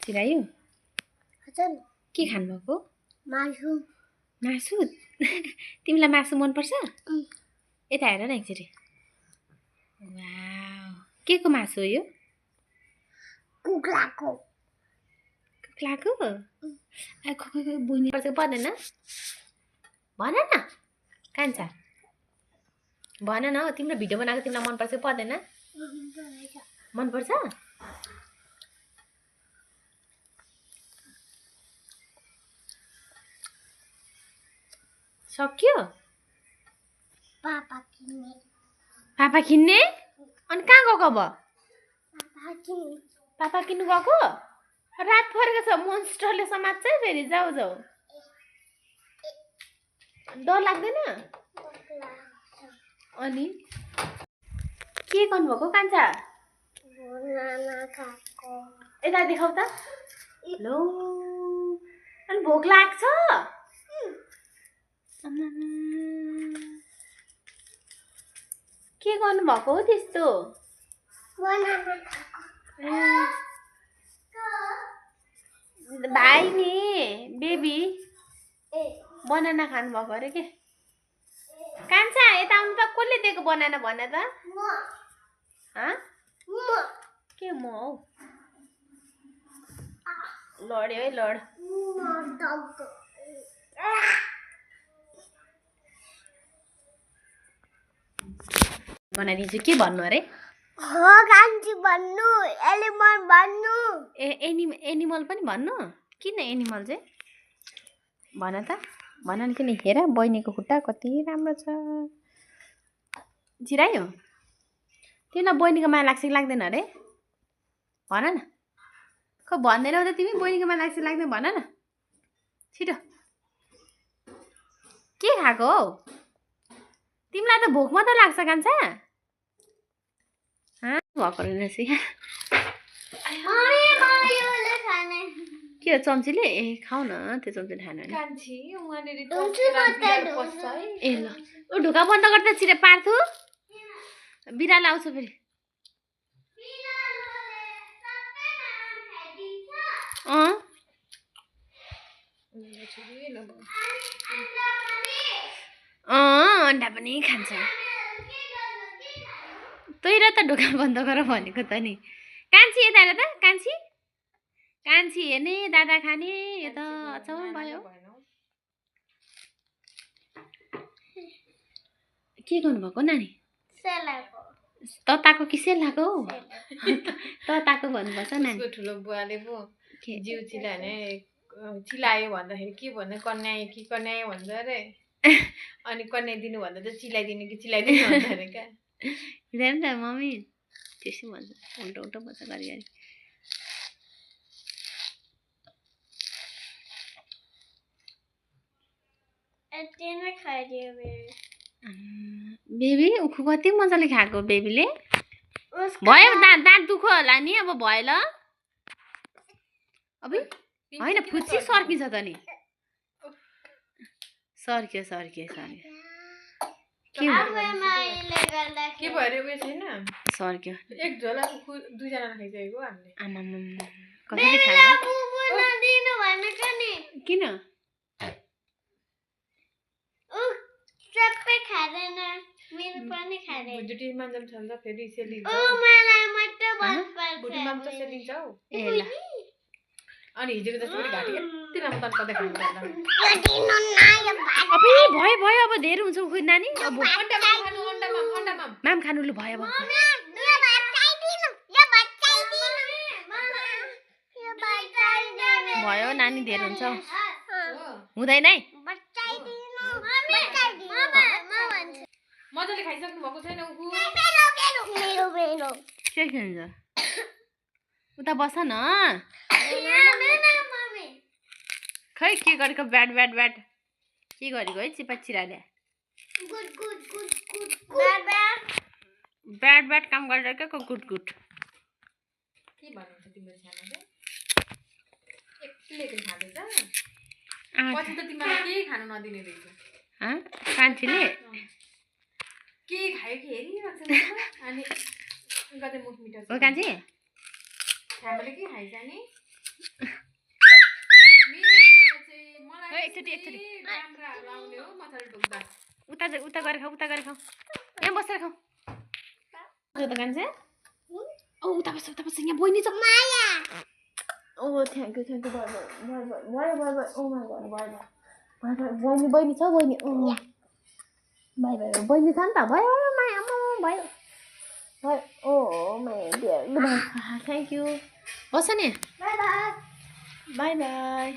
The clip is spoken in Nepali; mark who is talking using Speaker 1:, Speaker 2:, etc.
Speaker 1: चिरायो
Speaker 2: हजुर
Speaker 1: के खानुभएको
Speaker 2: मासु
Speaker 1: मासु तिमीलाई मासु मनपर्छ यता हेर न एकचोटि वाउ के को मासु हो यो
Speaker 2: कुखुराको
Speaker 1: कुखुराको बुझ्नु पर्छ पर्दैन भन न कान्छा भन न हौ तिम्रो भिडियो बनाएको तिमीलाई मनपर्छ कि पर्दैन मनपर्छ सक्यो पापा किन्ने अनि कहाँ गएको अब पापा किन्नु गएको रात परेको छ मोन्स्टरले समात्छ है फेरि जाऊ जाऊ डर लाग्दैन अनि के गर्नुभएको कान्छा यता देखाउ त लो अनि भोक लाग्छ के गर्नुभएको हो त्यस्तो भाइ नि बेबी बनाना खानु भएको अरे के कान्छा यता आउनु त कसले दिएको बनाना भन त के म हौ लड्यो है लड बनाइदिन्छु के भन्नु अरे
Speaker 2: हो कान्छी भन्नु एनिमल भन्नु
Speaker 1: एनिमल पनि भन्नु किन एनिमल चाहिँ भन त भन न किन हेर बहिनीको खुट्टा कति राम्रो छ चिरायो तिमीलाई बहिनीको माया लाग्छ कि लाग्दैन अरे भन न खै भन्दैनौ त तिमी बहिनीको माया लाग्छ लाग्दैन भन न छिटो के खाएको हौ तिमीलाई त भोक मात्रै लाग्छ कान्छा भएको रहेछ के हो चम्चीले ए खाऊ न त्यो चम्चीले खानु ए ल ऊ ढुका बन्द गर्दा छिटो पार्थु बिरालो आउँछ फेरि अन्डा पनि खान्छ तै र त ढुका बन्द गर भनेको त नि कान्छी यता हेर त कान्छी कान्छी हेर्ने दादा खाने यो त अचम्म भयो के गर्नुभएको नानी तताको कि सेलाको तताको भन्नुपर्छ नानी
Speaker 3: ठुलो बुवाले पो जिउ चिलाने चिलायो भन्दाखेरि के भन्दा कन्याए कि कन्याए भन्छ अरे अनि कन्याइ दिनु भन्दा त चिलाइदिनु कि चिलाइदिनु भन्छ अरे क्या
Speaker 1: हुँदैन त मम्मी त्यसै भन्छ उल्टो उल्टो भन्छ घरिघरि बेबी उखु कति मजाले खाएको बेबीले भयो दाँत दुख्यो होला नि अब भयो ल अब होइन फुच्ची सर्किन्छ त नि सर्क्यो सर्क्यो सर्क्यो
Speaker 3: के भएर उयो छैन
Speaker 1: सर्क्यो
Speaker 3: एक झोला दुईजना खाइसकेको हामीले
Speaker 1: आमामा कसरी खायो किन
Speaker 3: भुटी मान्छे छ फेरि सेलिन्छ भुटी मान्छे सेलिन्छ हौ
Speaker 1: ए ल
Speaker 3: अनि हिजोको जस्तो पनि घाँटी यति राम्रो तन्काउँदै खानु
Speaker 1: भयो भयो अब धेरै हुन्छ खै नानी अब माम खानु लु भयो अब भयो नानी धेरै हुन्छ हुँदैन है
Speaker 3: मजाले खाइसक्नु भएको छैन
Speaker 1: के खान्छ उता बस न खै के गरेको ब्याट ब्याट ब्याट के गरेको है चिपा चिराले ब्याट ब्याट काम गरिरहेको गुड गुड
Speaker 3: के भन्नुहुन्छ तिम्रो छ्यामा एक्लै खाँदैछ पछि त तिमीलाई केही खानु नदिने रहेछ
Speaker 1: कान्छीले
Speaker 3: के खायो कि हेरिरहेको छ अनि कतै मुख मिठो छ
Speaker 1: हो कान्छी
Speaker 3: छ्यामाले के खाइछ नि
Speaker 1: यहाँ बसेर खाऊ त कान्छे उता बस यहाँ बहिनी छ thank you bye oh my god बहिनी छ बहिनी बाई बहिनी छ नि त भयो माया भयो ओ माई डियर थ्याङ्क यू बस नि
Speaker 2: बाई बाई
Speaker 1: बाई